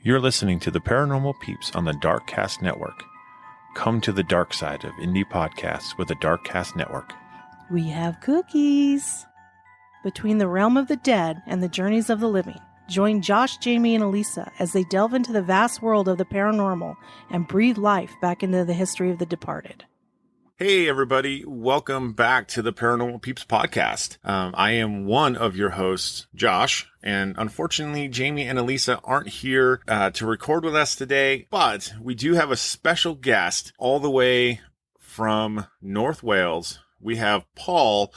You're listening to the Paranormal Peeps on the Darkcast Network. Come to the dark side of indie podcasts with the Darkcast Network. We have cookies. Between the realm of the dead and the journeys of the living, join Josh, Jamie, and Elisa as they delve into the vast world of the paranormal and breathe life back into the history of the departed. Hey, everybody. Welcome back to the Paranormal Peeps podcast. I am one of your hosts, Josh, and unfortunately, Jamie and Elisa aren't here to record with us today, but we do have a special guest all the way from North Wales. We have Paul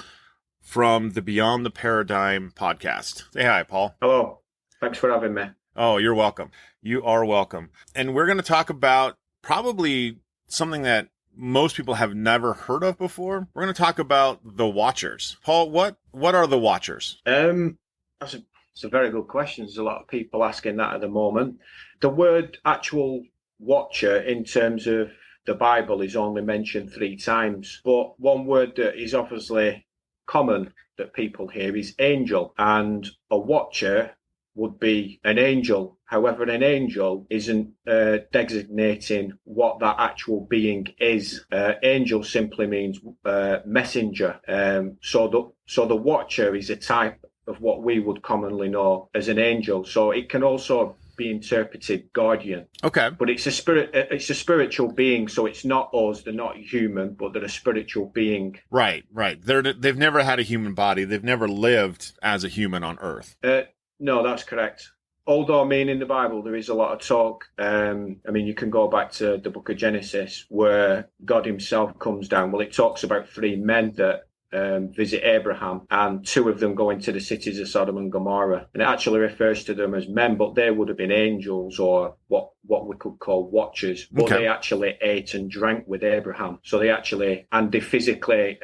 from the Beyond the Paradigm podcast. Say hi, Paul. Hello. Thanks for having me. Oh, you're welcome. You are welcome. And we're going to talk about probably something that most people have never heard of before. We're going to talk about the Watchers. Paul, what are the Watchers? It's a very good question. There's a lot of people asking that at the moment. The word actual watcher in terms of the Bible is only mentioned 3 times, but one word that is obviously common that people hear is angel, and a watcher would be an angel. However, an angel isn't designating what that actual being is. Angel simply means messenger. So the watcher is a type of what we would commonly know as an angel. So it can also be interpreted guardian. Okay. But it's a spirit. It's a spiritual being. So it's not us. They're not human, but they're a spiritual being. Right. They've never had a human body. They've never lived as a human on Earth. No, that's correct. Although, I mean, in the Bible, there is a lot of talk. You can go back to the book of Genesis where God himself comes down. Well, it talks about 3 men that visit Abraham, and 2 of them go into the cities of Sodom and Gomorrah. And it actually refers to them as men, but they would have been angels or what we could call watchers. But Okay. They actually ate and drank with Abraham. So they physically,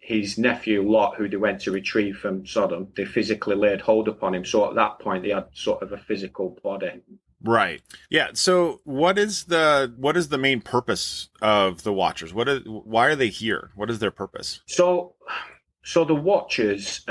his nephew Lot, who they went to retrieve from Sodom, they physically laid hold upon him. So at that point, they had sort of a physical body. Right. Yeah. So what is the main purpose of the Watchers? Why are they here? What is their purpose? So the Watchers,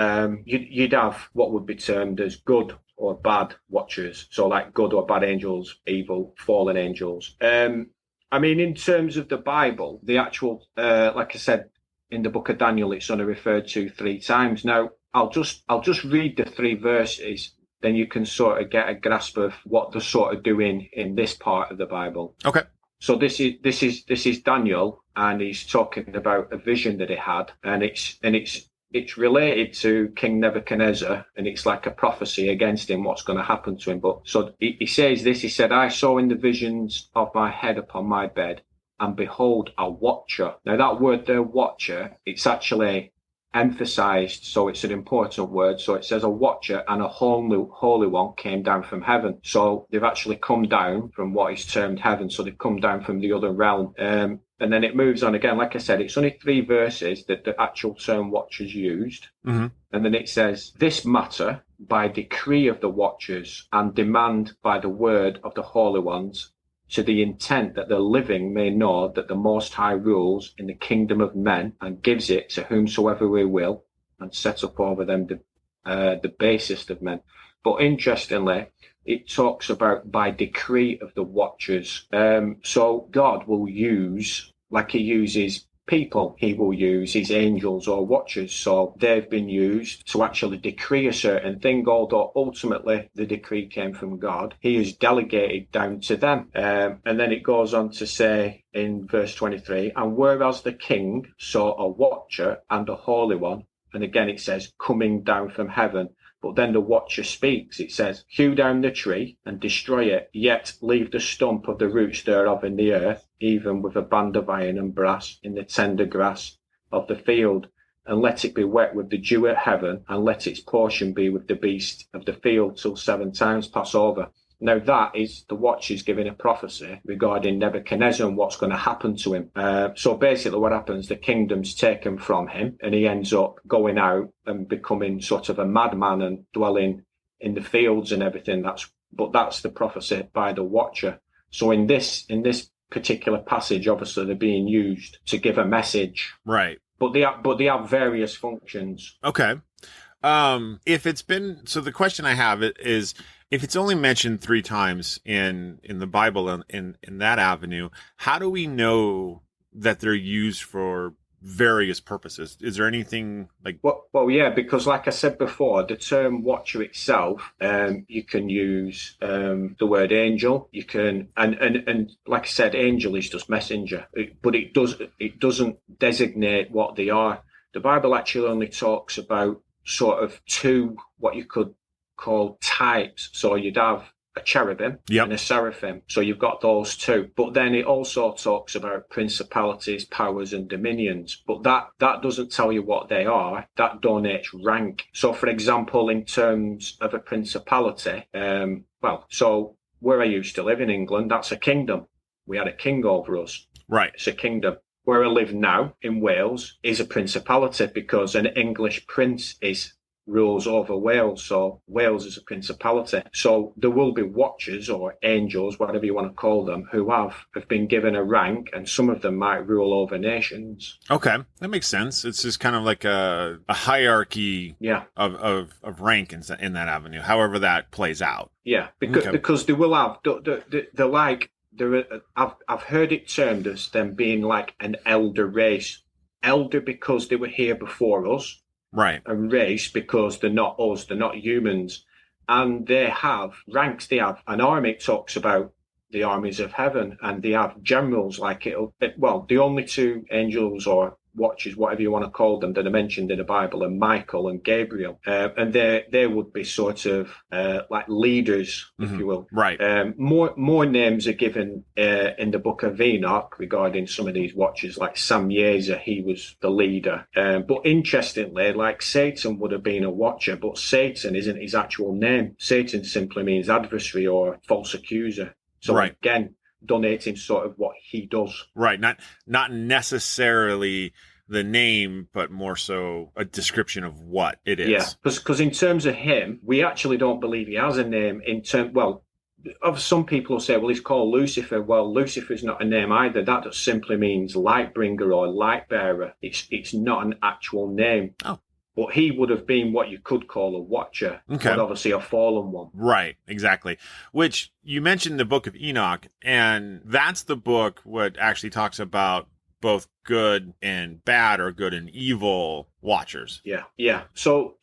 you'd have what would be termed as good or bad Watchers. So like good or bad angels, evil, fallen angels. In terms of the Bible, the actual, like I said, in the book of Daniel, it's only referred to 3 times. Now, I'll just read the 3 verses. Then you can sort of get a grasp of what they're sort of doing in this part of the Bible. Okay. So this is Daniel, and he's talking about a vision that he had, and it's related to King Nebuchadnezzar, and it's like a prophecy against him, what's going to happen to him. But so he says this. He said, "I saw in the visions of my head upon my bed, and behold, a watcher." Now that word there, watcher, it's actually emphasized, so it's an important word. So it says a watcher and a holy one came down from heaven. So they've actually come down from what is termed heaven. So they've come down from the other realm. And then it moves on again. Like I said, it's only 3 verses that the actual term watchers used. Mm-hmm. And then it says, "This matter by decree of the watchers and demand by the word of the holy ones, to the intent that the living may know that the Most High rules in the kingdom of men and gives it to whomsoever we will, and sets up over them the basest of men." But interestingly, it talks about by decree of the watchers. So God will use, like he uses people, he will use his angels or watchers. So they've been used to actually decree a certain thing, although ultimately the decree came from God. He is delegated down to them. And then it goes on to say in verse 23, "And whereas the king saw a watcher and a holy one," and again it says coming down from heaven, but then the watcher speaks. It says, "Hew down the tree and destroy it, yet leave the stump of the roots thereof in the earth, even with a band of iron and brass in the tender grass of the field, and let it be wet with the dew of heaven, and let its portion be with the beast of the field till 7 times pass over." Now that is the watchers giving a prophecy regarding Nebuchadnezzar and what's going to happen to him. So basically what happens, the kingdom's taken from him and he ends up going out and becoming sort of a madman and dwelling in the fields and everything. That's the prophecy by the watcher. So in this particular passage, obviously they're being used to give a message. Right. But they have various functions. Okay. So the question I have is, if it's only mentioned 3 times in the Bible in that avenue, how do we know that they're used for various purposes? Is there anything like? Well, yeah, because like I said before, the term watcher itself, you can use the word angel. You can, and like I said, angel is just messenger, but it doesn't designate what they are. The Bible actually only talks about sort of 2 what you could call types. So you'd have a cherubim Yep. and a seraphim. So you've got those 2. But then it also talks about principalities, powers, and dominions. But that doesn't tell you what they are. That donates rank. So, for example, in terms of a principality, so where I used to live in England, that's a kingdom. We had a king over us. Right. It's a kingdom. Where I live now in Wales is a principality because an English prince rules over Wales, so Wales is a principality. So there will be watchers or angels, whatever you want to call them, who have been given a rank, and some of them might rule over nations. Okay, that makes sense. It's just kind of like a hierarchy of rank in that avenue, however that plays out. Yeah, because they will have, they're like, I've heard it termed as them being like an elder race. Elder because they were here before us. Right. And race because they're not us, they're not humans. And they have ranks. They have an army. It talks about the armies of heaven, and they have generals like the only 2 angels or watchers, whatever you want to call them, that are mentioned in the Bible are Michael and Gabriel. And they would be sort of like leaders, if you will. Right. More names are given in the book of Enoch regarding some of these watchers, like Sam Yeazer, he was the leader. But interestingly, like Satan would have been a watcher, but Satan isn't his actual name. Satan simply means adversary or false accuser. So again, donating sort of what he does. Right. Not necessarily the name, but more so a description of what it is. Yeah, because in terms of him, we actually don't believe he has a name. Of some people will say, well, he's called Lucifer. Well, Lucifer's not a name either. That just simply means light bringer or light bearer. It's not an actual name. Oh. But he would have been what you could call a watcher, but obviously a fallen one. Right, exactly. Which you mentioned the book of Enoch, and that's the book what actually talks about both good and bad or good and evil watchers. Yeah. So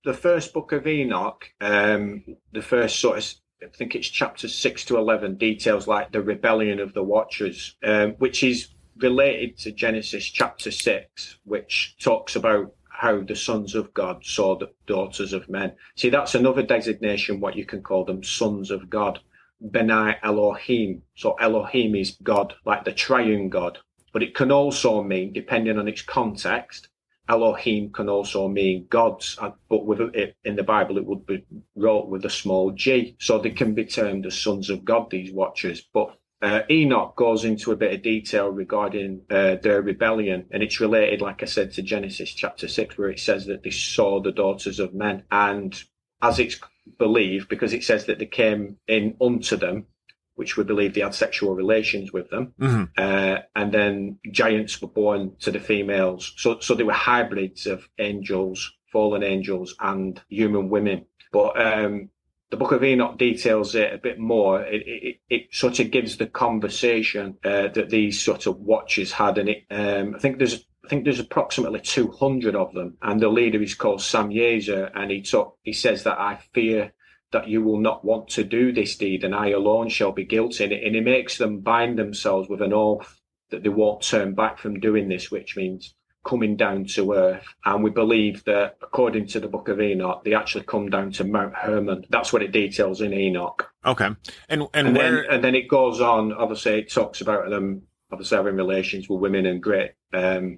the first book of Enoch, the first sort of, I think it's chapters 6 to 11, details like the rebellion of the watchers, which is related to Genesis chapter 6, which talks about how the sons of God saw the daughters of men. See, that's another designation, what you can call them, sons of God. Benai Elohim. So Elohim is God, like the triune God. But it can also mean, depending on its context, Elohim can also mean gods. But with it, in the Bible, it would be wrote with a small g. So they can be termed as sons of God, these watchers. But Enoch goes into a bit of detail regarding their rebellion, and it's related, like I said, to Genesis chapter 6, where it says that they saw the daughters of men. And as it's believed, because it says that they came in unto them, which we believe they had sexual relations with them, and then giants were born to the females. So they were hybrids of angels, fallen angels, and human women. But the Book of Enoch details it a bit more. It sort of gives the conversation that these sort of watchers had, and I think there's approximately 200 of them, and the leader is called Sam Yeazer, and he says that I fear that you will not want to do this deed, and I alone shall be guilty. And he makes them bind themselves with an oath that they won't turn back from doing this, which means coming down to earth. And we believe that, according to the Book of Enoch, they actually come down to Mount Hermon. That's what it details in Enoch. Okay. And then it goes on. Obviously, it talks about them obviously having relations with women, and great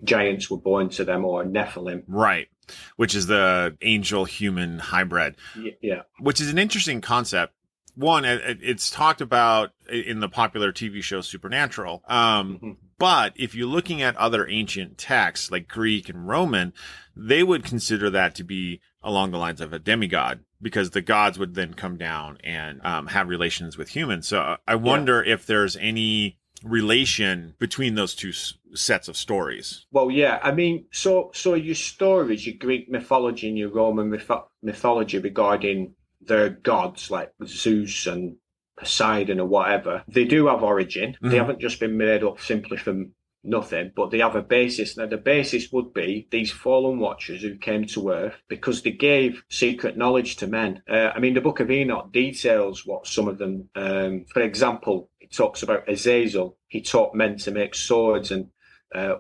giants were born to them, or Nephilim. Right. Which is the angel-human hybrid. Yeah. Which is an interesting concept. One, it's talked about in the popular TV show Supernatural. But if you're looking at other ancient texts like Greek and Roman, they would consider that to be along the lines of a demigod, because the gods would then come down and have relations with humans. So I wonder if there's any relation between those two sets of stories. Well, yeah. I mean, so your stories, your Greek mythology and your Roman mythology regarding they're gods like Zeus and Poseidon or whatever, they do have origin. They haven't just been made up simply from nothing, but they have a basis. Now, the basis would be these fallen watchers who came to Earth because they gave secret knowledge to men. I mean, the Book of Enoch details what some of them, for example, it talks about Azazel. He taught men to make swords and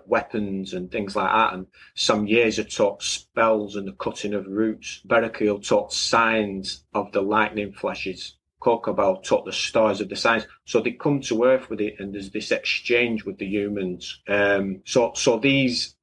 weapons and things like that. And some years had taught spells and the cutting of roots. Berechiel taught signs of the lightning flashes. Kokobel taught the stars of the signs. So they come to Earth with it, and there's this exchange with the humans. So these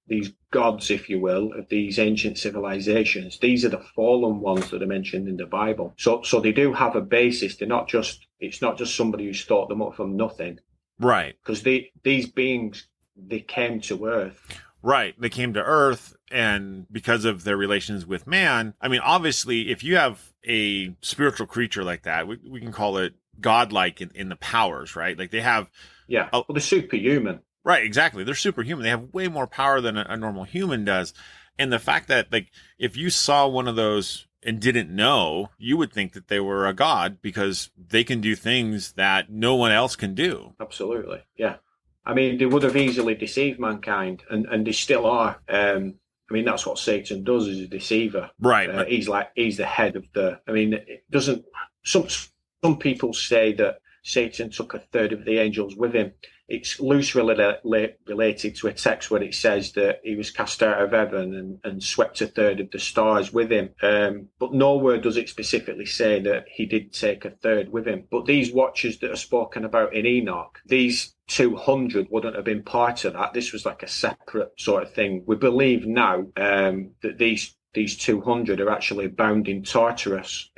these gods, if you will, of these ancient civilizations, these are the fallen ones that are mentioned in the Bible. So they do have a basis. It's not just somebody who's thought them up from nothing. Right. Because these beings, they came to Earth. Right. They came to Earth, and because of their relations with man, I mean, obviously, if you have a spiritual creature like that, we can call it godlike in the powers, right? Like they have... Yeah, well, they're superhuman. Right, exactly. They're superhuman. They have way more power than a normal human does. And the fact that, like, if you saw one of those and didn't know, you would think that they were a god because they can do things that no one else can do. Absolutely, yeah. I mean, they would have easily deceived mankind, and they still are. I mean, that's what Satan does, is a deceiver. Right. He's the head of the... I mean, it doesn't... Some people say that Satan took a third of the angels with him. It's loosely related to a text where it says that he was cast out of heaven and swept a third of the stars with him. But nowhere does it specifically say that he did take a third with him. But these watchers that are spoken about in Enoch, these 200 wouldn't have been part of that. This was like a separate sort of thing. We believe now that these 200 are actually bound in Tartarus.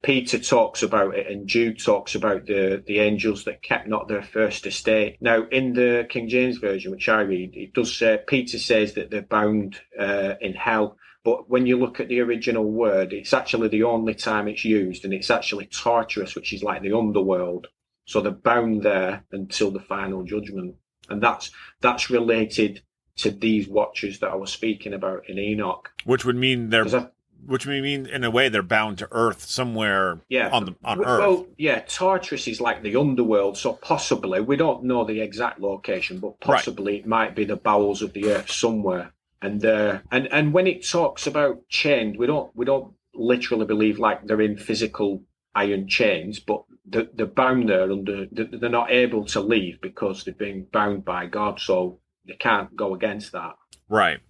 Peter talks about it, and Jude talks about the angels that kept not their first estate. Now, in the King James Version, which I read, it does say, Peter says that they're bound in hell. But when you look at the original word, it's actually the only time it's used, and it's actually Tartarus, which is like the underworld. So they're bound there until the final judgment. And that's related to these watchers that I was speaking about in Enoch. Which would mean in a way they're bound to Earth somewhere on Earth. Well, yeah, Tartarus is like the underworld, so possibly, we don't know the exact location, but possibly It might be the bowels of the earth somewhere. And when it talks about chained, we don't literally believe like they're in physical iron chains, but they're bound there they're not able to leave because they're being bound by God, so they can't go against that. Right.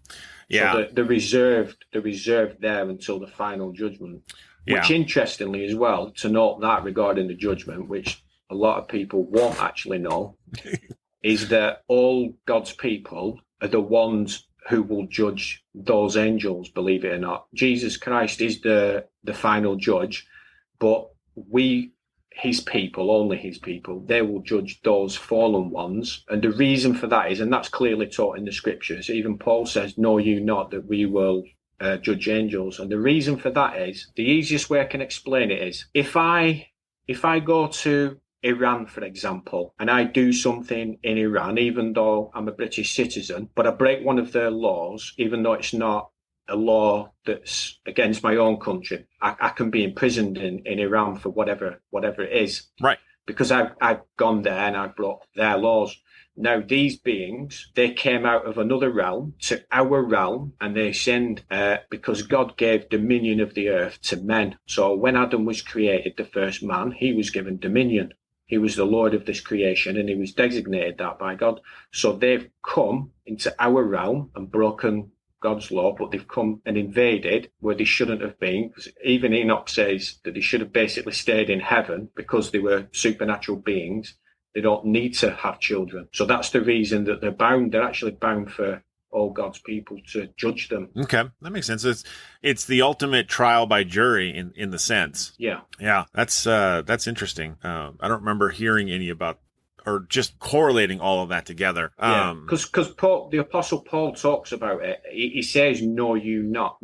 Yeah. So they're reserved there until the final judgment. Yeah. Which, interestingly as well, to note that regarding the judgment, which a lot of people won't actually know, is that all God's people are the ones who will judge those angels, believe it or not. Jesus Christ is the final judge, but his people, only his people, they will judge those fallen ones. And the reason for that is, and that's clearly taught in the scriptures, even Paul says, know you not that we will judge angels. And the reason for that is, the easiest way I can explain it is, if I go to Iran, for example, and I do something in Iran, even though I'm a British citizen, but I break one of their laws, even though it's not a law that's against my own country, I can be imprisoned in Iran for whatever it is. Right. Because I've gone there and I've broke their laws. Now, these beings, they came out of another realm to our realm, and they sinned because God gave dominion of the earth to men. So when Adam was created, the first man, he was given dominion. He was the Lord of this creation, and he was designated that by God. So they've come into our realm and broken God's law, but they've come and invaded where they shouldn't have been. Because even Enoch says that they should have basically stayed in heaven because they were supernatural beings. They don't need to have children. So that's the reason that they're bound. They're actually bound for all God's people to judge them. Okay, that makes sense. It's the ultimate trial by jury in the sense. Yeah. Yeah, that's interesting. I don't remember hearing any about or just correlating all of that together. Because the Apostle Paul talks about it. He says, know ye not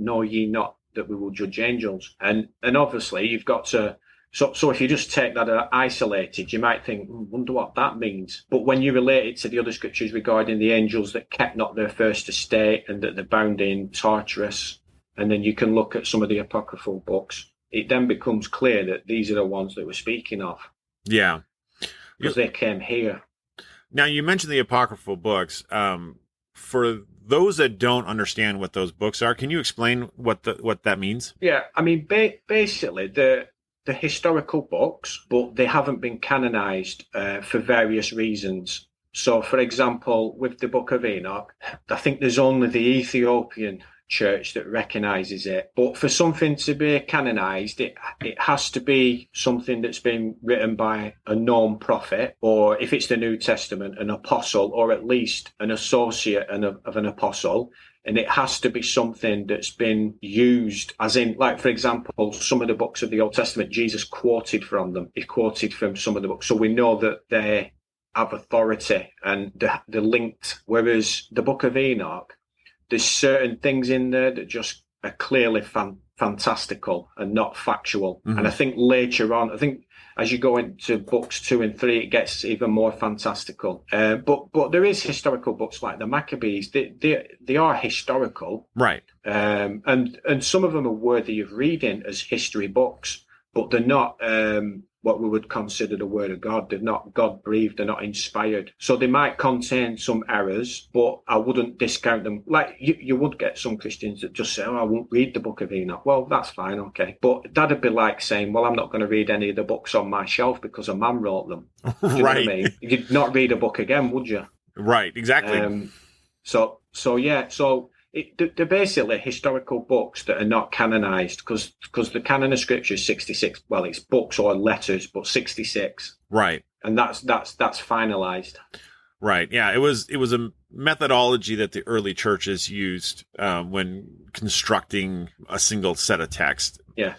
that we will judge angels. And obviously you've got to, so if you just take that isolated, you might think, wonder what that means. But when you relate it to the other scriptures regarding the angels that kept not their first estate and that they're bound in Tartarus, and then you can look at some of the apocryphal books, it then becomes clear that these are the ones that we're speaking of. Yeah. Because they came here. Now, you mentioned the apocryphal books. For those that don't understand what those books are, can you explain what that means? Yeah, I mean, basically, the historical books, but they haven't been canonized for various reasons. So, for example, with the Book of Enoch, I think there's only the Ethiopian church that recognizes it. But for something to be canonized, it has to be something that's been written by a known prophet, or if it's the New Testament, an apostle, or at least an associate of an apostle. And it has to be something that's been used, as in, like, for example, some of the books of the Old Testament, Jesus quoted from them. He quoted from some of the books. So we know that they have authority and they're linked. Whereas the Book of Enoch, there's certain things in there that just are clearly fantastical and not factual. Mm-hmm. And I think later on, as you go into books 2 and 3, it gets even more fantastical. But there is historical books like the Maccabees. They are historical, right? And some of them are worthy of reading as history books, but they're not what we would consider the word of God. They're not God-breathed. They're not inspired. So they might contain some errors, but I wouldn't discount them. Like you would get some Christians that just say, "Oh, I won't read the Book of Enoch." Well, that's fine, okay. But that'd be like saying, "Well, I'm not going to read any of the books on my shelf because a man wrote them." Do you know what I mean? You'd not read a book again, would you? Right, exactly. So they're basically historical books that are not canonized because the canon of Scripture is 66. Well, it's books or letters, but 66. Right. And that's finalized. Right. Yeah. It was a methodology that the early churches used when constructing a single set of text. Yeah.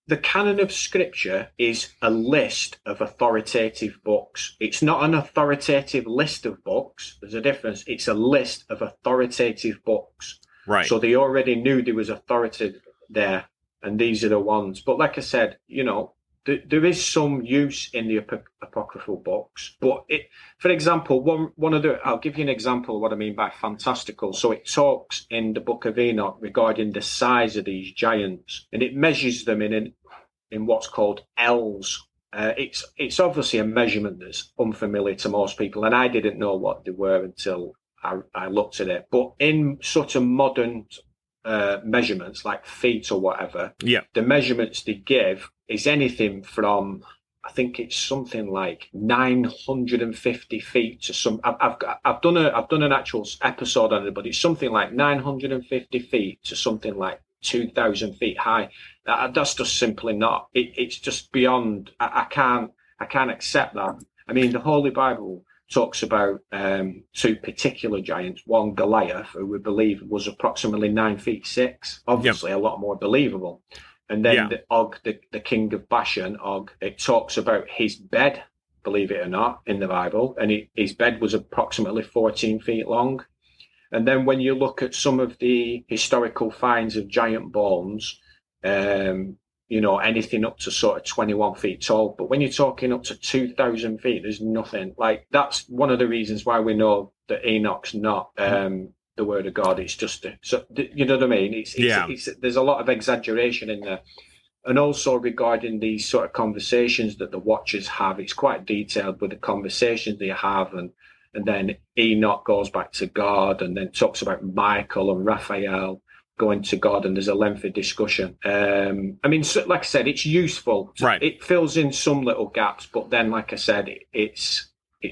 The canon of Scripture is a list of authoritative books. It's not an authoritative list of books. There's a difference. It's a list of authoritative books. Right. So they already knew there was authority there, and these are the ones. But like I said, there is some use in the apocryphal books. But for example, I'll give you an example of what I mean by fantastical. So it talks in the Book of Enoch regarding the size of these giants, and it measures them in what's called ells. It's obviously a measurement that's unfamiliar to most people, and I didn't know what they were until I looked at it. But in sort of modern measurements, like feet or whatever, the measurements they give is anything from, I think it's something like 950 feet to some. I've done an actual episode on it, but it's something like 950 feet to something like 2,000 feet high. That's just simply not. It's just beyond. I can't accept that. I mean, the Holy Bible talks about 2 particular giants. One, Goliath, who we believe was approximately 9'6". Obviously, a lot more believable. And then the Og, the king of Bashan, Og, it talks about his bed, believe it or not, in the Bible, and his bed was approximately 14 feet long. And then when you look at some of the historical finds of giant bones, anything up to sort of 21 feet tall. But when you're talking up to 2,000 feet, there's nothing. Like, that's one of the reasons why we know that Enoch's not the word of God. It's just, you know what I mean? It's there's a lot of exaggeration in there. And also regarding these sort of conversations that the Watchers have, it's quite detailed with the conversations they have. And then Enoch goes back to God and then talks about Michael and Raphael going to God, and there's a lengthy discussion. I mean, so, like I said, it's useful. Right. It fills in some little gaps, but then, like I said, it's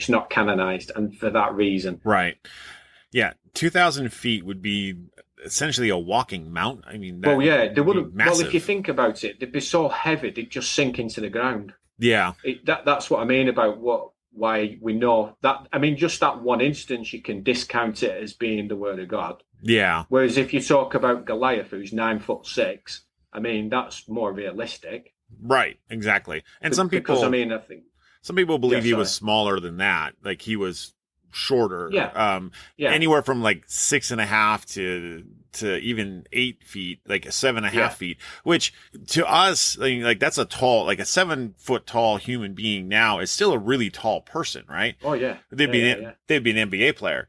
not canonized, and for that reason. Right. Yeah, 2,000 feet would be essentially a walking mountain. I mean, they wouldn't. Well, if you think about it, they'd be so heavy they'd just sink into the ground. Yeah, that's what I mean about why we know that. I mean, just that one instance, you can discount it as being the word of God. Yeah. Whereas if you talk about Goliath, who's 9'6", I mean, that's more realistic. Right. Exactly. And some people, because I mean, I think some people believe he was smaller than that. Like he was shorter. Yeah. Anywhere from like 6.5 to even 8 feet, like 7.5 feet, which to us, like that's a 7-foot tall human being now is still a really tall person, right? Oh yeah. They'd be an NBA player.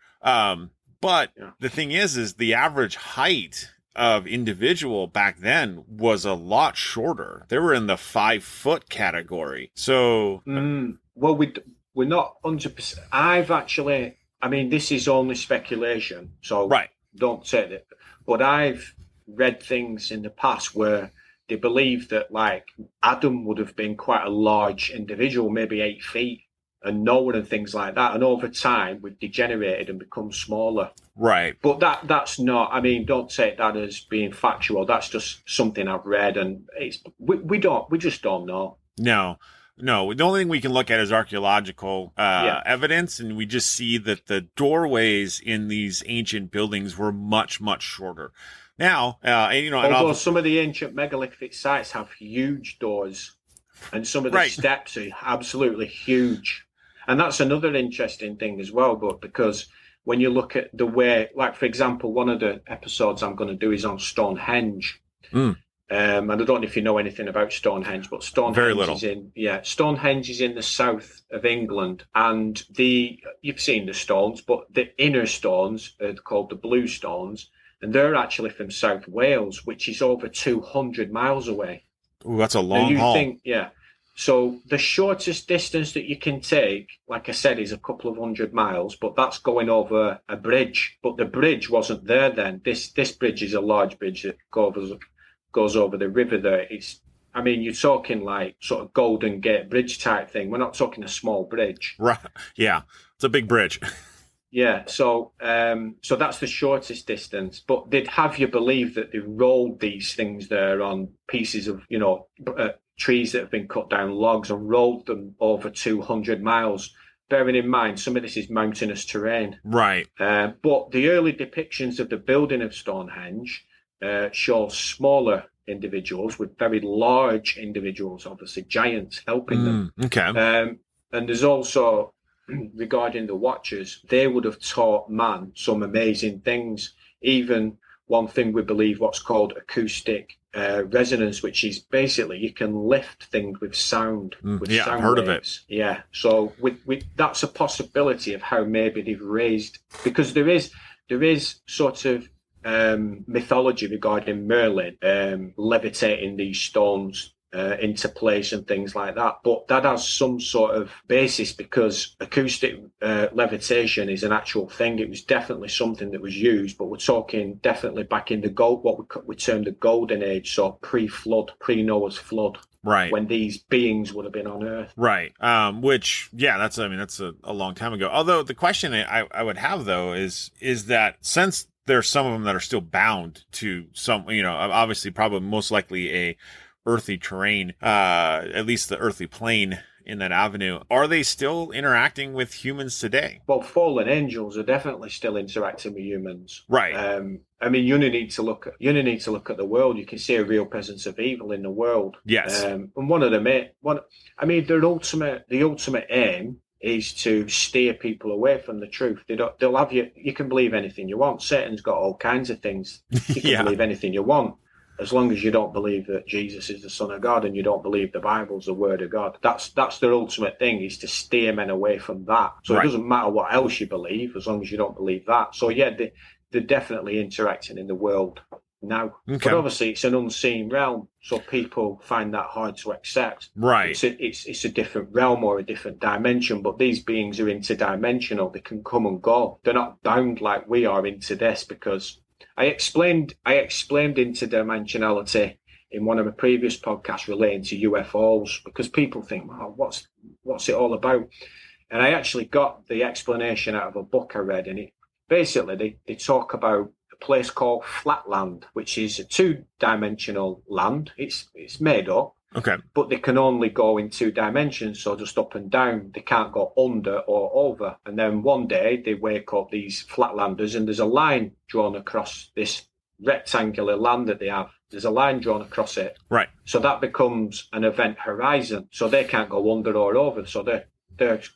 But the thing is the average height of individual back then was a lot shorter. They were in the 5 foot category. So, well, we're not 100%. I mean, this is only speculation, so right. don't take it. But I've read things in the past where they believe that, like, Adam would have been quite a large individual, maybe 8 feet, and Noah and things like that. And over time, we've degenerated and become smaller. Right. But that's not, I mean, don't take that as being factual. That's just something I've read, and we just don't know. No. The only thing we can look at is archaeological evidence, and we just see that the doorways in these ancient buildings were much, much shorter. Now, although some of the ancient megalithic sites have huge doors, and some of the steps are absolutely huge. And that's another interesting thing as well, but because when you look at the way, like, for example, one of the episodes I'm going to do is on Stonehenge. And I don't know if you know anything about Stonehenge, but Stonehenge is in the south of England, and you've seen the stones, but the inner stones are called the blue stones, and they're actually from South Wales, which is over 200 miles away. Ooh, that's a long haul. So the shortest distance that you can take, like I said, is a couple of 100 miles, but that's going over a bridge. But the bridge wasn't there then. This bridge is a large bridge that goes over the river there. You're talking like sort of Golden Gate Bridge type thing. We're not talking a small bridge. Right. Yeah. It's a big bridge. Yeah. So that's the shortest distance. But they'd have you believe that they rolled these things there on pieces of, trees that have been cut down, logs, and rolled them over 200 miles. Bearing in mind, some of this is mountainous terrain. Right. But the early depictions of the building of Stonehenge show smaller individuals with very large individuals, obviously giants, helping them. Okay. And there's also, regarding the Watchers, they would have taught man some amazing things. Even one thing we believe, what's called acoustic resonance, which is basically you can lift things with sound. Sound I've heard waves. of it. Yeah. So with that's a possibility of how maybe they've raised, because there is sort of mythology regarding Merlin levitating these stones into place and things like that, but that has some sort of basis because acoustic levitation is an actual thing. It was definitely something that was used, but we're talking definitely back in the what we term the golden age, so pre-flood, pre-Noah's flood, right, when these beings would have been on Earth, right. Which that's a long time ago. Although the question I would have though is that since there's some of them that are still bound to some, obviously probably most likely a earthy terrain, at least the earthly plane in that avenue, are they still interacting with humans today? Well, fallen angels are definitely still interacting with humans, right? You only need to look at the world. You can see a real presence of evil in the world. Yes. And one of them, the ultimate aim is to steer people away from the truth. They'll have you. You can believe anything you want. Satan's got all kinds of things. You can believe anything you want, as long as you don't believe that Jesus is the Son of God and you don't believe the Bible's the Word of God. That's their ultimate thing, is to steer men away from that. So It doesn't matter what else you believe, as long as you don't believe that. So yeah, they're definitely interacting in the world now. Okay. But obviously it's an unseen realm, so people find that hard to accept. Right. It's a different realm or a different dimension, but these beings are interdimensional. They can come and go. They're not bound like we are into this, because I explained interdimensionality in one of my previous podcasts relating to UFOs, because people think, well, what's it all about? And I actually got the explanation out of a book I read, and it basically they talk about a place called Flatland, which is a 2-dimensional land. It's made up. Okay. But they can only go in 2 dimensions, so just up and down. They can't go under or over. And then one day they wake up, these flatlanders, and there's a line drawn across this rectangular land that they have. There's a line drawn across it. Right. So that becomes an event horizon. So they can't go under or over. So they're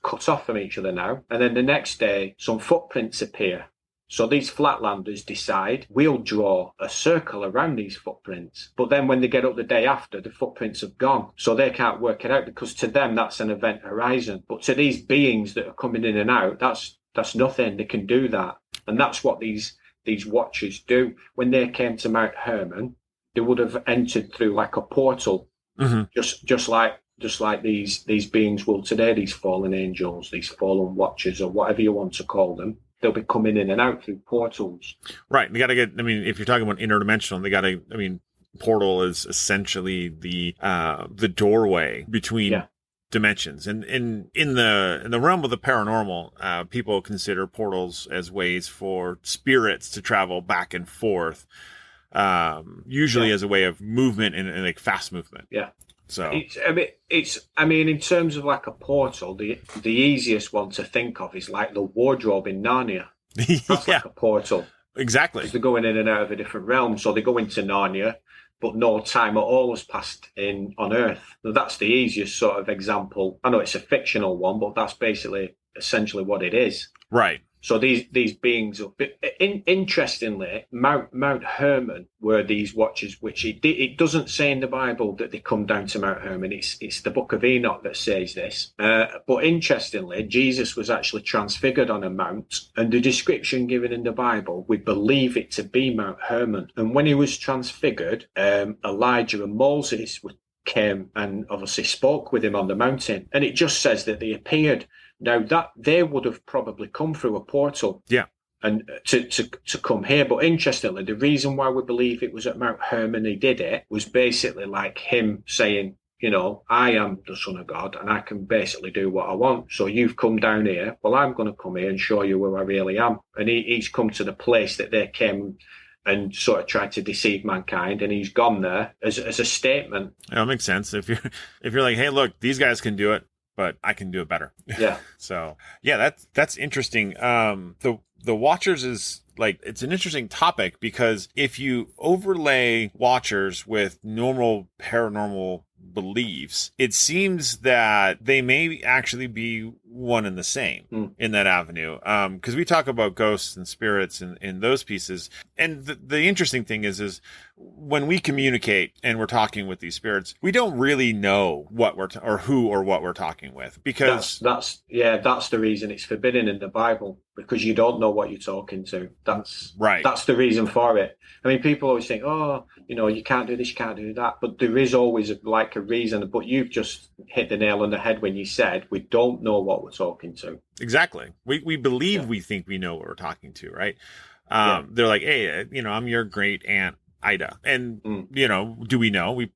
cut off from each other now. And then the next day, some footprints appear. So these flatlanders decide, we'll draw a circle around these footprints. But then when they get up the day after, the footprints have gone. So they can't work it out, because to them, that's an event horizon. But to these beings that are coming in and out, that's nothing. They can do that. And that's what these these watchers do. When they came to Mount Hermon, they would have entered through like a portal, just like these beings will today, these fallen angels, these fallen watchers, or whatever you want to call them. They'll be coming in and out through portals. Right. They got to get, I mean, if you're talking about interdimensional, they got to, I mean, portal is essentially the doorway between dimensions. And in the realm of the paranormal, people consider portals as ways for spirits to travel back and forth, usually as a way of movement and like fast movement. Yeah. So I mean, in terms of like a portal, the easiest one to think of is like the wardrobe in Narnia. That's like a portal. Exactly. They're going in and out of a different realm. So they go into Narnia, but no time at all has passed on Earth. So that's the easiest sort of example. I know it's a fictional one, but that's basically essentially what it is. Right. So these beings, interestingly, Mount Hermon were these watchers, which it doesn't say in the Bible that they come down to Mount Hermon. It's the Book of Enoch that says this. But interestingly, Jesus was actually transfigured on a mount, and the description given in the Bible, we believe it to be Mount Hermon. And when he was transfigured, Elijah and Moses came and obviously spoke with him on the mountain, and it just says that they appeared. Now that they would have probably come through a portal, and to come here. But interestingly, the reason why we believe it was at Mount Hermon he did it was basically like him saying, you know, I am the Son of God, and I can basically do what I want. So you've come down here. Well, I'm going to come here and show you who I really am. And he's come to the place that they came and sort of tried to deceive mankind, and he's gone there as a statement. That makes sense. If you're like, hey, look, these guys can do it, but I can do it better. Yeah. So yeah, that's interesting. The Watchers is like, it's an interesting topic because if you overlay Watchers with normal paranormal beliefs, it seems that they may actually be one and the same in that avenue. Because we talk about ghosts and spirits and those pieces. And the interesting thing is when we communicate and we're talking with these spirits, we don't really know what or who or what we're talking with, because that's the reason it's forbidden in the Bible, because you don't know what you're talking to. That's right. That's the reason for it. I mean, people always think, oh, you know, you can't do this, you can't do that, but there is always like a reason. But you've just hit the nail on the head when you said we don't know what we're talking to. Exactly. We believe we think we know what we're talking to, right? They're like, hey, you know, I'm your great aunt Ida, and you know, do we know? We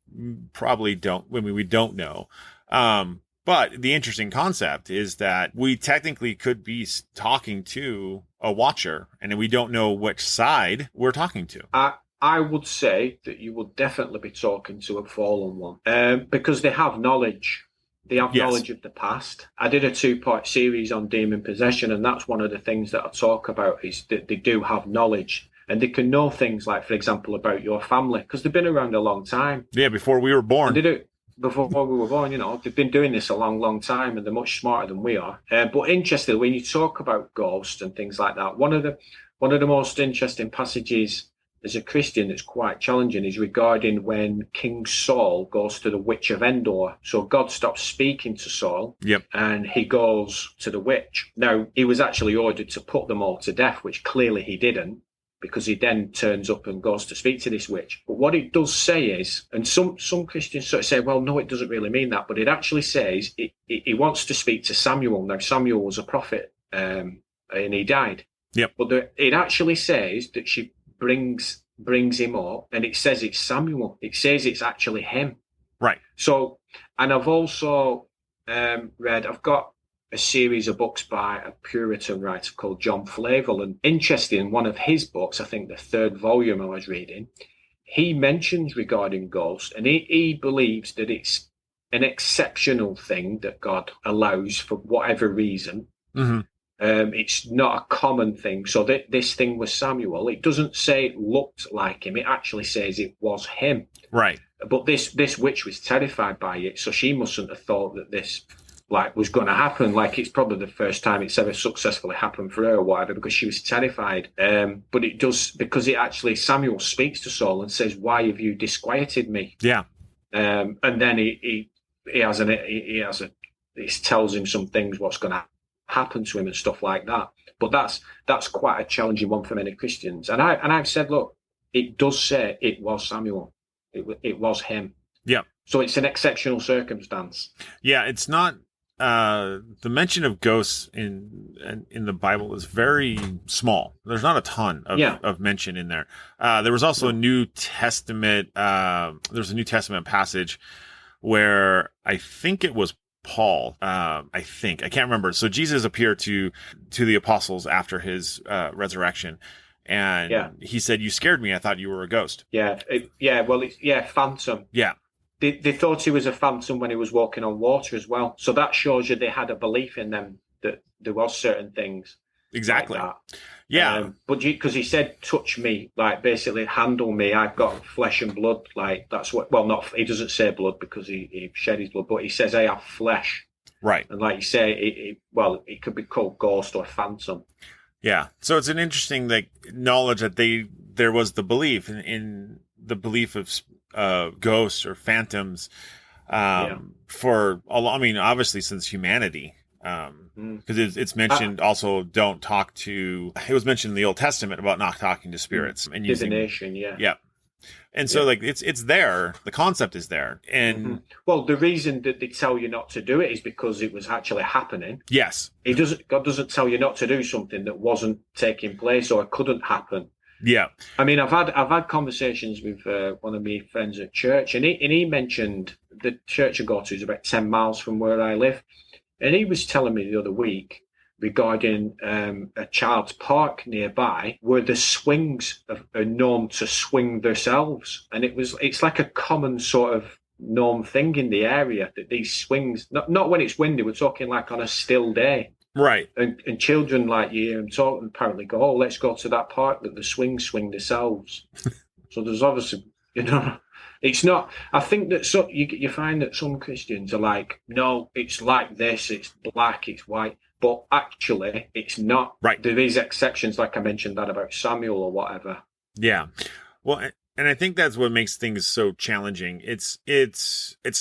probably don't. I mean, we don't know. But the interesting concept is that we technically could be talking to a watcher, and we don't know which side we're talking to. I would say that you would definitely be talking to a fallen one, because they have knowledge. They have knowledge of the past. I did a 2-part series on demon possession, and that's one of the things that I talk about, is that they do have knowledge. And they can know things like, for example, about your family, because they've been around a long time. Yeah, before we were born. And they do. Before we were born, you know, they've been doing this a long, long time, and they're much smarter than we are. But interestingly, when you talk about ghosts and things like that, one of the most interesting passages as a Christian that's quite challenging is regarding when King Saul goes to the witch of Endor. So God stops speaking to Saul, and he goes to the witch. Now, he was actually ordered to put them all to death, which clearly he didn't, because he then turns up and goes to speak to this witch. But what it does say is, and some Christians sort of say, well, no, it doesn't really mean that, but it actually says he wants to speak to Samuel. Now, Samuel was a prophet, and he died. But it actually says that she brings him up, and it says it's Samuel. It says it's actually him. Right. So, and I've also I've got a series of books by a Puritan writer called John Flavel. And interesting, one of his books, I think the 3rd volume I was reading, he mentions regarding ghosts, and he believes that it's an exceptional thing that God allows for whatever reason. It's not a common thing. So this thing was Samuel. It doesn't say it looked like him. It actually says it was him. Right. But this witch was terrified by it, so she mustn't have thought that this was going to happen. Like, it's probably the first time it's ever successfully happened for her or whatever, because she was terrified. But it does, because it actually, Samuel speaks to Saul and says, why have you disquieted me? Yeah. And then he tells him some things, what's going to happen to him and stuff like that. But that's quite a challenging one for many Christians. And I've said, look, it does say it was Samuel. It was him. Yeah. So it's an exceptional circumstance. Yeah, it's not the mention of ghosts in the Bible is very small. There's not a ton of mention in there. There was also a New Testament. There's a New Testament passage where I think it was Paul. I can't remember. So Jesus appeared to the apostles after his resurrection, and he said, "You scared me. I thought you were a ghost." Phantom. Yeah. They thought he was a phantom when he was walking on water as well. So that shows you they had a belief in them that there was certain things. Exactly. Like that. Yeah. But because he said, touch me, like basically handle me. I've got flesh and blood. Like that's what, well, not, he doesn't say blood because he shed his blood, but he says, I have flesh. Right. And like you say, it could be called ghost or phantom. Yeah. So it's an interesting knowledge that there was the belief in the belief of ghosts or phantoms for a lot. I mean, obviously since humanity, because it's mentioned also don't talk to. It was mentioned in the Old Testament about not talking to spirits and using divination. Yeah. And so it's there. The concept is there. And well, the reason that they tell you not to do it is because it was actually happening. Yes. God doesn't tell you not to do something that wasn't taking place or couldn't happen. Yeah. I mean, I've had conversations with one of my friends at church, and he mentioned the church I go to is about 10 miles from where I live. And he was telling me the other week regarding a child's park nearby where the swings are known to swing themselves. And it's like a common sort of known thing in the area that these swings, not when it's windy, we're talking like on a still day. Right. And children like you hear them talk and apparently go, oh, let's go to that park that the swings swing themselves. So there's obviously, it's not, I think that you find that some Christians are like, no, it's like this, it's black, it's white. But actually, it's not. Right. There is exceptions, like I mentioned that about Samuel or whatever. Yeah. Well, and I think that's what makes things so challenging. It's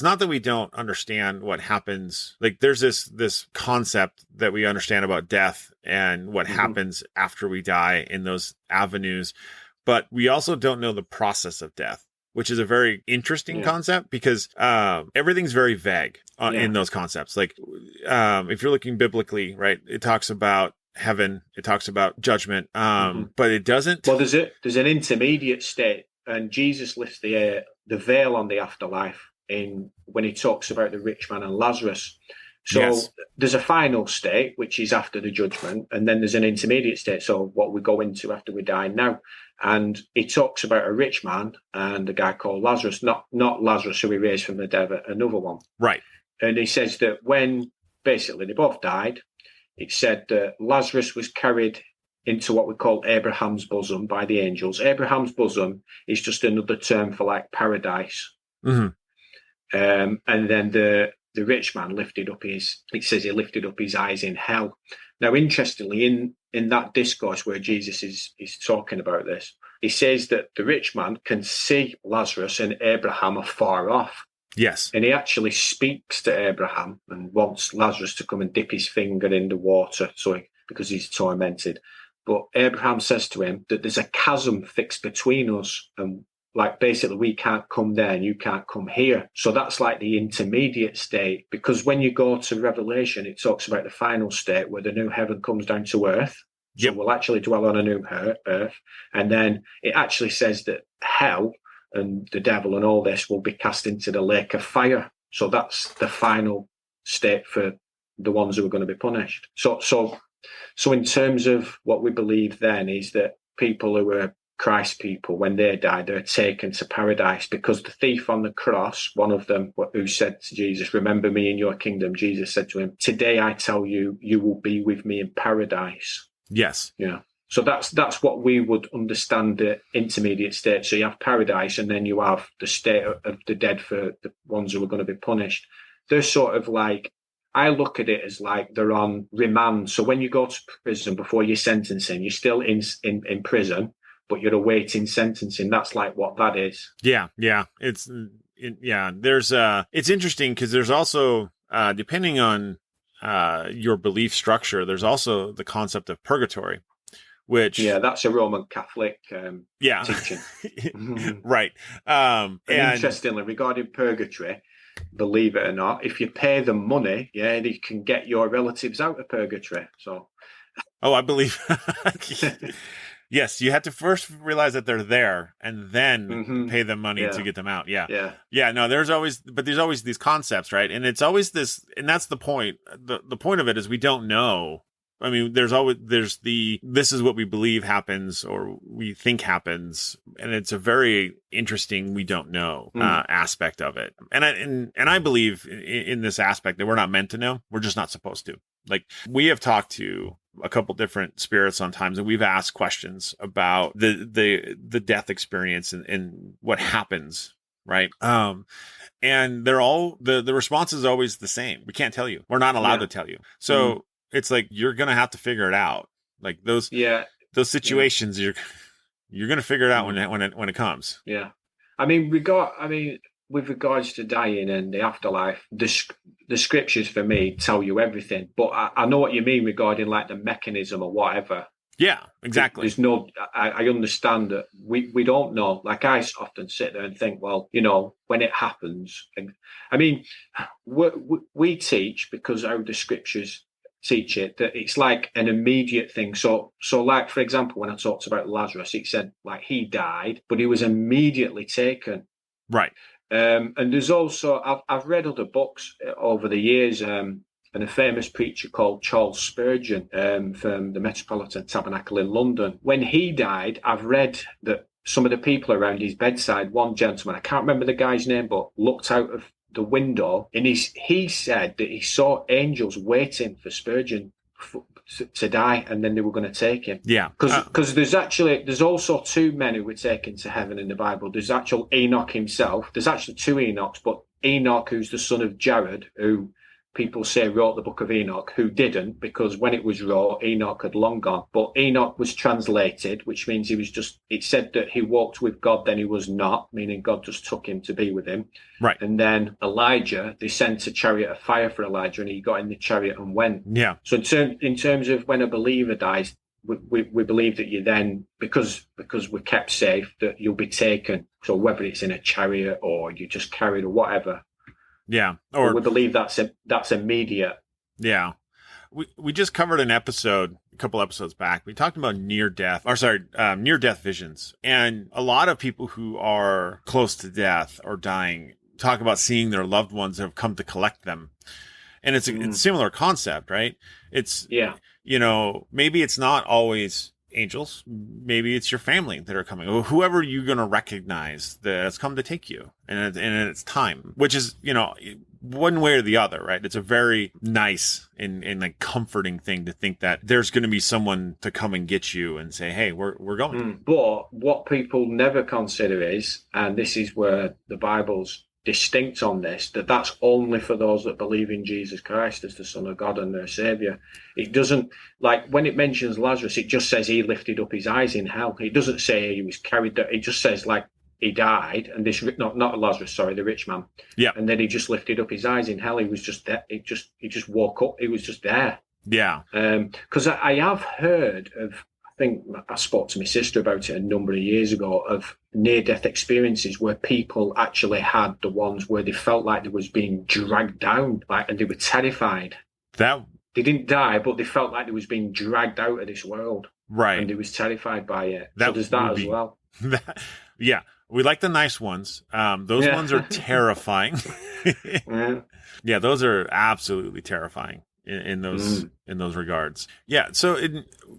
not that we don't understand what happens. Like there's this concept that we understand about death and what happens after we die in those avenues, but we also don't know the process of death, which is a very interesting concept because everything's very vague in those concepts. Like if you're looking biblically, right, it talks about heaven, it talks about judgment, but it doesn't. Well, there's an intermediate state, and Jesus lifts the veil on the afterlife when he talks about the rich man and Lazarus. So there's a final state, which is after the judgment, and then there's an intermediate state, so what we go into after we die now. And he talks about a rich man and a guy called Lazarus, not Lazarus who he raised from the dead, another one. Right. And he says that when basically they both died, it said that Lazarus was carried into what we call Abraham's bosom by the angels. Abraham's bosom is just another term for like paradise. And then the rich man lifted up he lifted up his eyes in hell. Now, interestingly, in that discourse where Jesus is talking about this, he says that the rich man can see Lazarus and Abraham afar off. Yes. And he actually speaks to Abraham and wants Lazarus to come and dip his finger in the water because he's tormented. But Abraham says to him that there's a chasm fixed between us, and like basically we can't come there and you can't come here. So that's like the intermediate state, because when you go to Revelation, it talks about the final state where the new heaven comes down to earth. So we'll actually dwell on a new earth. And then it actually says that hell and the devil and all this will be cast into the lake of fire. So that's the final state for the ones who are going to be punished. So in terms of what we believe then is that people who are Christ people, when they die, they're taken to paradise, because the thief on the cross, one of them who said to Jesus, remember me in your kingdom, Jesus said to him, today I tell you, you will be with me in paradise. Yes. Yeah. So that's what we would understand the intermediate state. So you have paradise, and then you have the state of the dead for the ones who are going to be punished. They're sort of like, I look at it as like they're on remand. So when you go to prison before your sentencing, you're still in prison, but you're awaiting sentencing. That's like what that is. Yeah. It's interesting because there's also depending on your belief structure, there's also the concept of purgatory, which that's a Roman Catholic teaching. Right. And interestingly, regarding purgatory, believe it or not, if you pay them money, they can get your relatives out of purgatory. So, I believe. Yes, you have to first realize that they're there and then pay them money to get them out. Yeah. No, there's always these concepts, right? And it's always this, and that's the point. The point of it is we don't know. I mean, this is what we believe happens or we think happens. And it's a very interesting, we don't know aspect of it. And I believe in this aspect that we're not meant to know. We're just not supposed to. Like, we have talked to a couple different spirits on times, and we've asked questions about the death experience and what happens, right? And they're all the response is always the same. We can't tell you. We're not allowed to tell you. So it's like you're gonna have to figure it out. Like those situations, you're gonna figure it out when it comes. Yeah, I mean, with regards to dying and the afterlife, the scriptures for me tell you everything. But I know what you mean regarding like the mechanism or whatever. Yeah, exactly. There's no, I understand that we don't know. Like, I often sit there and think, well, when it happens, I mean, we teach, because how the scriptures teach it, that it's like an immediate thing. So like, for example, when I talked about Lazarus, it said like he died, but he was immediately taken. Right. And there's also, I've read other books over the years, and a famous preacher called Charles Spurgeon from the Metropolitan Tabernacle in London. When he died, I've read that some of the people around his bedside, one gentleman, I can't remember the guy's name, but looked out of the window and he said that he saw angels waiting for Spurgeon to die, and then they were going to take him. Yeah. Because there's also two men who were taken to heaven in the Bible. There's actual Enoch himself. There's actually two Enochs, but Enoch, who's the son of Jared, who people say wrote the book of Enoch, who didn't, because when it was wrote, Enoch had long gone. But Enoch was translated, which means it said that he walked with God, then he was not, meaning God just took him to be with him. Right. And then Elijah, they sent a chariot of fire for Elijah, and he got in the chariot and went. Yeah. So in terms of when a believer dies, we believe that you then, because we're kept safe, that you'll be taken. So whether it's in a chariot or you just carried or whatever. Yeah. Or we believe that's immediate. Yeah. We just covered a couple episodes back. We talked about near death visions. And a lot of people who are close to death or dying talk about seeing their loved ones that have come to collect them. And it's a similar concept, right? It's, maybe it's not always angels. Maybe it's your family that are coming, or whoever you're going to recognize that's come to take you. And it's time, which is, one way or the other, right? It's a very nice and like comforting thing to think that there's going to be someone to come and get you and say, hey, we're going. But what people never consider is, and this is where the Bible's distinct on this, that's only for those that believe in Jesus Christ as the Son of God and their Savior. It doesn't, like when it mentions Lazarus, it just says he lifted up his eyes in hell. It doesn't say he was carried. It just says like he died, and this not Lazarus, sorry, the rich man. Yeah, and then he just lifted up his eyes in hell. He was just there. He just woke up. He was just there. Yeah. Because I have heard of. I think I spoke to my sister about it a number of years ago, of near-death experiences where people actually had the ones where they felt like they was being dragged down, and they were terrified. They didn't die, but they felt like they was being dragged out of this world. Right. And they was terrified by it. So there's that as well. Yeah. We like the nice ones. Those ones are terrifying. Yeah, those are absolutely terrifying. In those regards. Yeah. So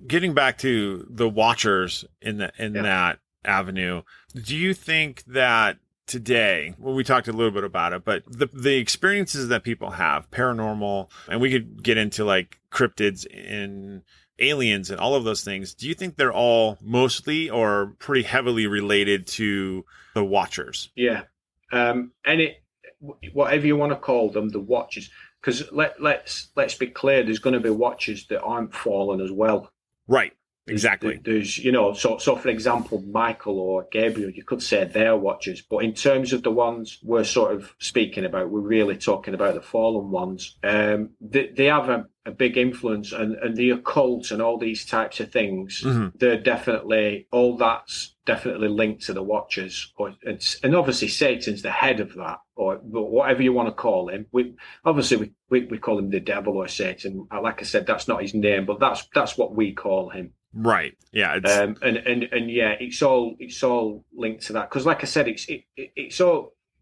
getting back to the watchers in that avenue, do you think that today, well, we talked a little bit about it, but the experiences that people have, paranormal, and we could get into like cryptids and aliens and all of those things, do you think they're all mostly or pretty heavily related to the watchers? Yeah. Whatever you want to call them, the watchers. Because let's be clear, there's going to be watchers that aren't fallen as well. Right. Exactly. There's so for example, Michael or Gabriel, you could say they're watchers, but in terms of the ones we're sort of speaking about, we're really talking about the fallen ones. They have a big influence, and the occult and all these types of things. They're definitely that's definitely linked to the watchers, and obviously Satan's the head of that, or whatever you want to call him. We call him the devil or Satan. Like I said, that's not his name, but that's what we call him. Right. Yeah. And yeah, it's all linked to that, because, like I said,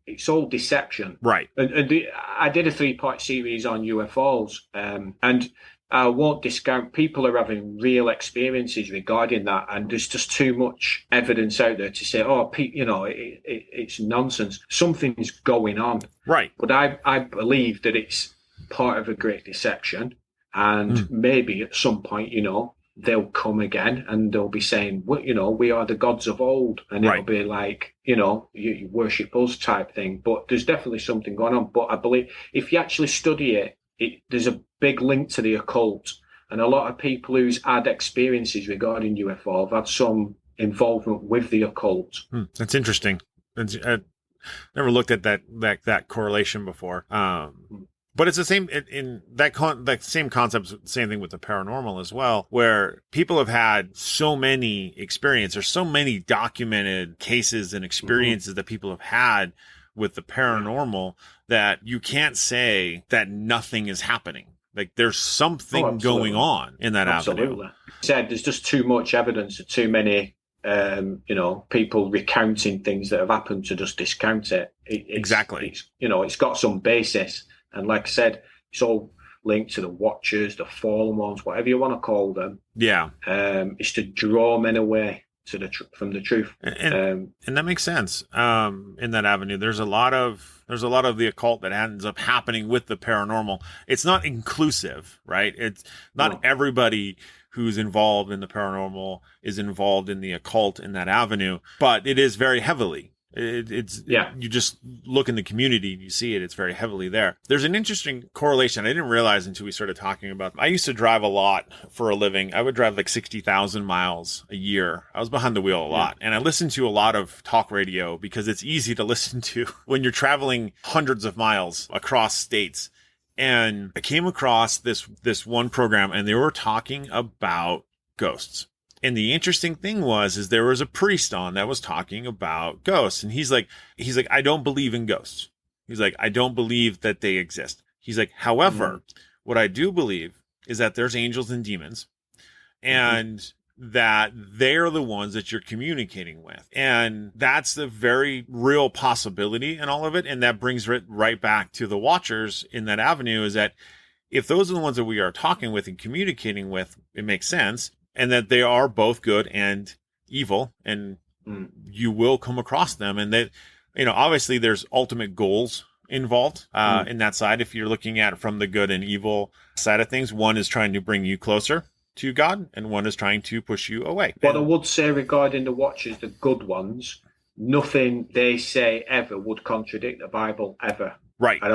it's all deception. Right. And I did a 3-part series on UFOs, and I won't discount people are having real experiences regarding that, and there's just too much evidence out there to say, it's nonsense. Something's going on. Right. But I believe that it's part of a great deception, and maybe at some point, they'll come again and they'll be saying, we are the gods of old. And it'll be like, you worship us type thing. But there's definitely something going on. But I believe if you actually study it, there's a big link to the occult. And a lot of people who's had experiences regarding UFO have had some involvement with the occult. That's interesting. I never looked at that correlation before. But it's the same in that same concept, same thing with the paranormal as well, where people have had so many experiences, or so many documented cases and experiences that people have had with the paranormal, that you can't say that nothing is happening. Like, there's something going on in that avenue. Said there's just too much evidence, or too many people recounting things that have happened to just discount it. Exactly. It's got some basis. And like I said, it's all linked to the watchers, the fallen ones, whatever you want to call them. Yeah. It's to draw men away from the truth. And that makes sense. In that avenue, there's a lot of the occult that ends up happening with the paranormal. It's not inclusive, right? It's not everybody who's involved in the paranormal is involved in the occult in that avenue, but it is very heavily. You just look in the community and you see it. It's very heavily there. There's an interesting correlation I didn't realize until we started talking about. I used to drive a lot for a living. I would drive like 60,000 miles a year. I was behind the wheel a lot, and I listened to a lot of talk radio because it's easy to listen to when you're traveling hundreds of miles across states. And I came across this one program, and they were talking about ghosts. And the interesting thing is there was a priest on that was talking about ghosts. And he's like, I don't believe in ghosts. He's like, I don't believe that they exist. He's like, however, what I do believe is that there's angels and demons, and that they're the ones that you're communicating with. And that's the very real possibility in all of it. And that brings it right back to the watchers in that avenue, is that if those are the ones that we are talking with and communicating with, it makes sense. And that they are both good and evil, and you will come across them. And that, obviously there's ultimate goals involved in that side. If you're looking at it from the good and evil side of things, one is trying to bring you closer to God, and one is trying to push you away. What I would say regarding the watchers, the good ones, nothing they say ever would contradict the Bible ever. Right. Or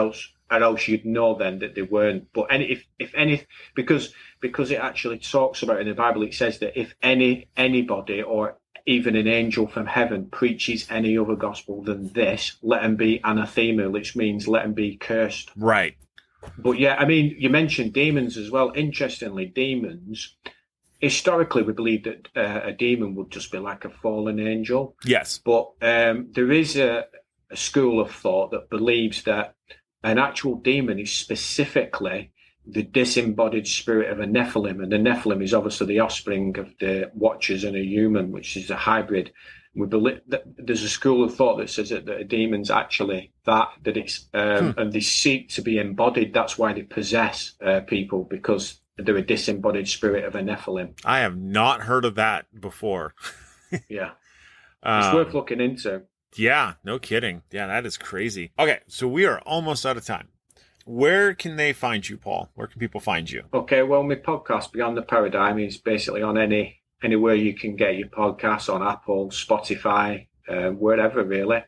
else you'd know then that they weren't. But if any, because it actually talks about in the Bible, it says that if anybody or even an angel from heaven preaches any other gospel than this, let him be anathema, which means let him be cursed. Right. But yeah, I mean, you mentioned demons as well. Interestingly, demons, historically, we believe that a demon would just be like a fallen angel. Yes. But there is a school of thought that believes that an actual demon is specifically the disembodied spirit of a Nephilim. And the Nephilim is obviously the offspring of the Watchers and a human, which is a hybrid. We believe that there's a school of thought that says that a demon's actually that it's, and they seek to be embodied. That's why they possess people, because they're a disembodied spirit of a Nephilim. I have not heard of that before. Yeah. It's worth looking into. Yeah, no kidding. Yeah, that is crazy. Okay, so we are almost out of time. Where can they find you, Paul? Where can people find you? Okay, well, my podcast, Beyond the Paradigm, is basically on anywhere you can get your podcasts, on Apple, Spotify, wherever, really.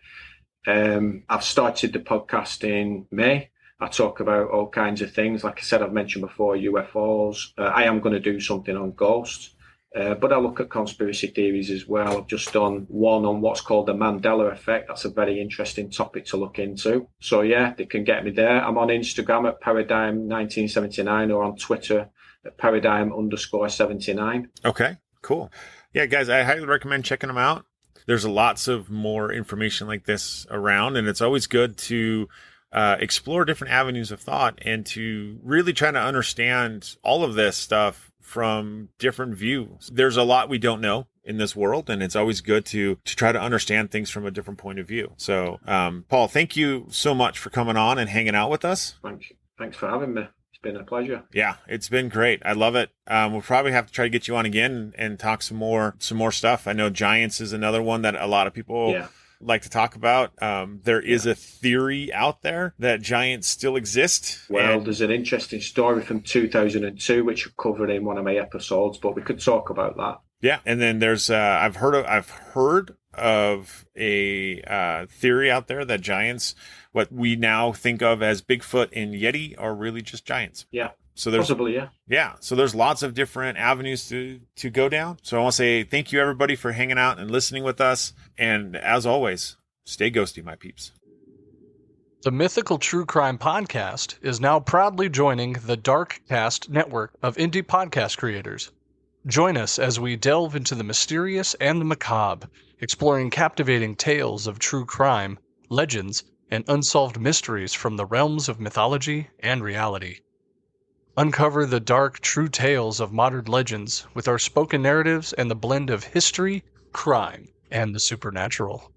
I've started the podcast in May. I talk about all kinds of things. Like I said, I've mentioned before, UFOs. I am going to do something on ghosts. But I look at conspiracy theories as well. I've just done one on what's called the Mandela effect. That's a very interesting topic to look into. So yeah, they can get me there. I'm on Instagram at Paradigm1979 or on Twitter at Paradigm_79. Okay, cool. Yeah, guys, I highly recommend checking them out. There's lots of more information like this around, and it's always good to explore different avenues of thought and to really try to understand all of this stuff from different views. There's a lot we don't know in this world, and it's always good to try to understand things from a different point of view. So, Paul, thank you so much for coming on and hanging out with us. Thanks for having me. It's been a pleasure. Yeah, it's been great. I love it. We'll probably have to try to get you on again and talk some more stuff. I know giants is another one that a lot of people like to talk about. There is a theory out there that giants still exist. Well, there's an interesting story from 2002 which I covered in one of my episodes, but we could talk about that. Yeah, and then there's I've heard of a theory out there that giants, what we now think of as Bigfoot and Yeti, are really just giants. Yeah. So there's possibly, yeah. Yeah. So there's lots of different avenues to go down. So I want to say thank you everybody for hanging out and listening with us. And as always, stay ghosty, my peeps. The Mythical True Crime Podcast is now proudly joining the Darkcast network of indie podcast creators. Join us as we delve into the mysterious and the macabre, exploring captivating tales of true crime, legends, and unsolved mysteries from the realms of mythology and reality. Uncover the dark, true tales of modern legends with our spoken narratives and the blend of history, crime, and the supernatural.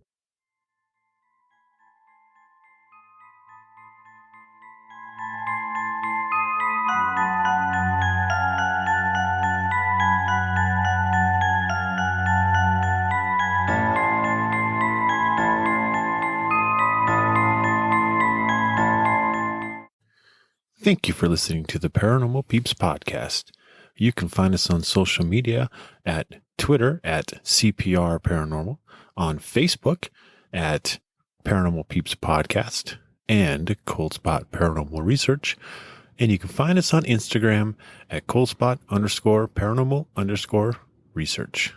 Thank you for listening to the Paranormal Peeps podcast. You can find us on social media at Twitter at CPR Paranormal, on Facebook at Paranormal Peeps Podcast and Cold Spot Paranormal Research. And you can find us on Instagram at coldspot_paranormal_research.